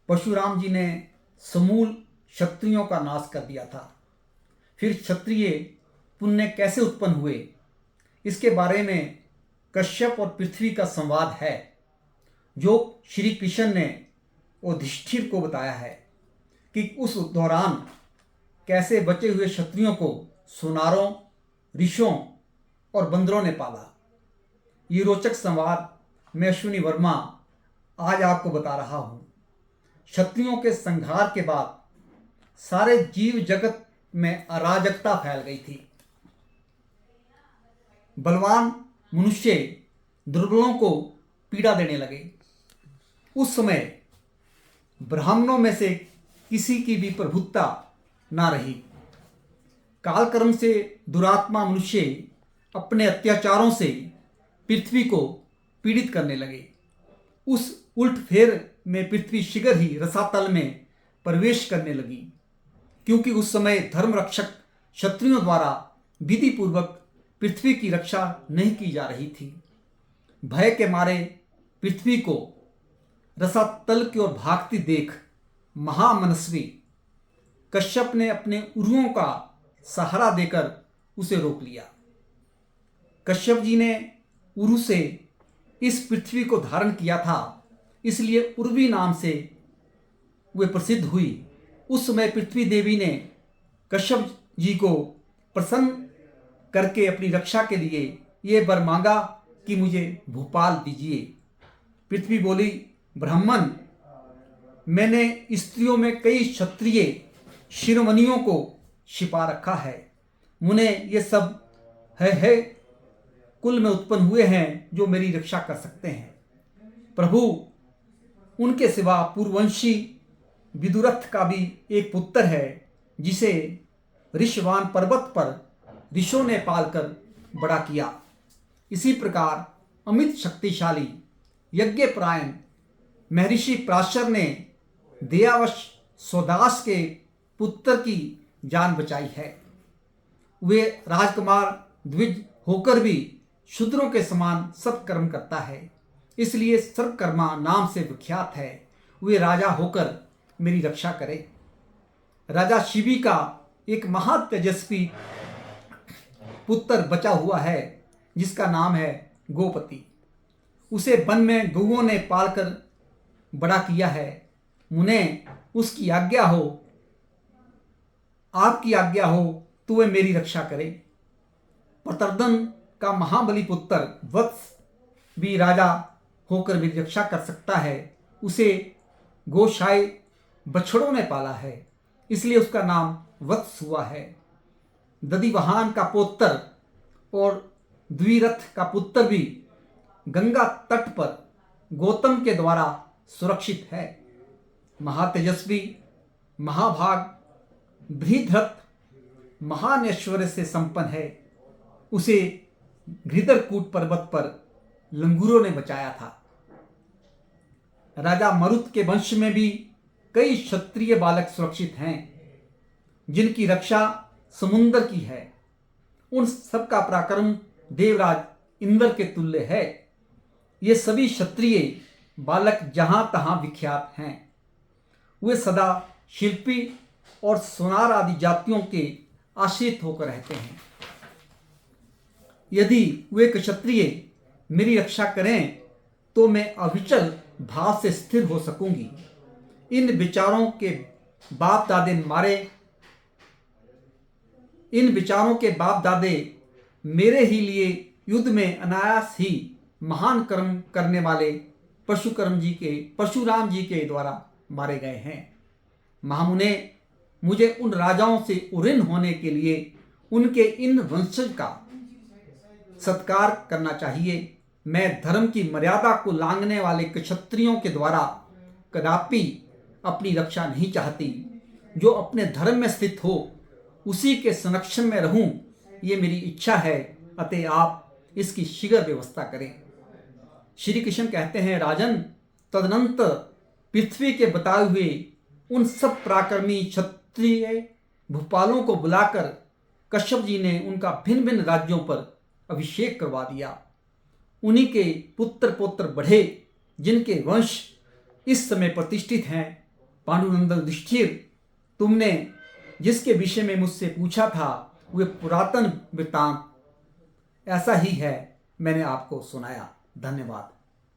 परशुराम जी ने समूल क्षत्रियों का नाश कर दिया था। फिर क्षत्रिय पुण्य कैसे उत्पन्न हुए, इसके बारे में कश्यप और पृथ्वी का संवाद है, जो श्री कृष्ण ने युधिष्ठिर को बताया है कि उस दौरान कैसे बचे हुए क्षत्रियों को सुनारों, ऋषों और बंदरों ने पाला। ये रोचक संवाद मैं अश्विनी वर्मा आज आपको बता रहा हूँ। क्षत्रियों के संहार के बाद सारे जीव जगत में अराजकता फैल गई थी। बलवान मनुष्य दुर्बलों को पीड़ा देने लगे। उस समय ब्राह्मणों में से किसी की भी प्रभुत्ता ना रही। कालक्रम से दुरात्मा मनुष्य अपने अत्याचारों से पृथ्वी को पीड़ित करने लगे। उस उल्टफेर में पृथ्वी शीघ्र ही रसातल में प्रवेश करने लगी, क्योंकि उस समय धर्म रक्षक क्षत्रियों द्वारा विधि पूर्वक पृथ्वी की रक्षा नहीं की जा रही थी। भय के मारे पृथ्वी को रसातल की ओर भागती देख महामनस्वी कश्यप ने अपने उरुओं का सहारा देकर उसे रोक लिया। कश्यप जी ने उरु से इस पृथ्वी को धारण किया था, इसलिए उर्वी नाम से वे प्रसिद्ध हुई। उस समय पृथ्वी देवी ने कश्यप जी को प्रसन्न करके अपनी रक्षा के लिए ये वर मांगा कि मुझे भूपाल दीजिए। पृथ्वी बोली, ब्राह्मण, मैंने स्त्रियों में कई क्षत्रिय शिरोमणियों को छिपा रखा है। मुने ये सब है कुल में उत्पन्न हुए हैं जो मेरी रक्षा कर सकते हैं। प्रभु, उनके सिवा पूर्ववंशी विदुरथ का भी एक पुत्र है, जिसे ऋषवान पर्वत पर ऋषों ने पालकर बड़ा किया। इसी प्रकार अमित शक्तिशाली यज्ञपरायण महर्षि पराशर ने दयावश स्वदास के पुत्र की जान बचाई है। वे राजकुमार द्विज होकर भी शूद्रों के समान सत्कर्म करता है, इसलिए सर्वकर्मा नाम से विख्यात है। वे राजा होकर मेरी रक्षा करे। राजा शिवी का एक महातेजस्वी पुत्र बचा हुआ है, जिसका नाम है गोपति। उसे वन में गौओं ने पालकर बड़ा किया है। मुने, उसकी आज्ञा हो, आपकी आज्ञा हो तो वे मेरी रक्षा करे। प्रतर्दन का महाबली पुत्र वत्स भी राजा होकर मेरी रक्षा कर सकता है। उसे गोशाई बछड़ों ने पाला है, इसलिए उसका नाम वत्स हुआ है। दधिवाहन का पुत्र और द्विरथ का पुत्र भी गंगा तट पर गौतम के द्वारा सुरक्षित है। महातेजस्वी, महाभाग, बृहद्रथ महान ऐश्वर्य से संपन्न है। उसे घृतरकूट पर्वत पर लंगूरों ने बचाया था। राजा मरुत के वंश में भी कई क्षत्रिय बालक सुरक्षित हैं, जिनकी रक्षा समुद्र की है। उन सबका पराक्रम देवराज इंद्र के तुल्य है। ये सभी क्षत्रिय बालक जहां तहां विख्यात हैं। वे सदा शिल्पी और सोनार आदि जातियों के आश्रित होकर रहते हैं। यदि वे क्षत्रिय मेरी रक्षा करें तो मैं अविचल भाव से स्थिर हो सकूंगी। इन विचारों के बाप दादे मेरे ही लिए युद्ध में अनायास ही महान कर्म करने वाले परशुराम जी के द्वारा मारे गए हैं। महामुने, मुझे उन राजाओं से उऋण होने के लिए उनके इन वंशज का सत्कार करना चाहिए। मैं धर्म की मर्यादा को लांघने वाले क्षत्रियों के द्वारा कदापि अपनी रक्षा नहीं चाहती। जो अपने धर्म में स्थित हो, उसी के संरक्षण में रहूं, ये मेरी इच्छा है। अतः आप इसकी शीघ्र व्यवस्था करें। श्री कृष्ण कहते हैं, राजन, तदनंतर पृथ्वी के बताए हुए उन सब पराक्रमी क्षत्रिय भूपालों को बुलाकर कश्यप जी ने उनका भिन्न भिन्न राज्यों पर अभिषेक करवा दिया। उन्हीं के पुत्र पौत्र बढ़े, जिनके वंश इस समय प्रतिष्ठित हैं पांडुनंद युधिष्ठिर, तुमने जिसके विषय में मुझसे पूछा था वे पुरातन वृत्तांत ऐसा ही है, मैंने आपको सुनाया। धन्यवाद।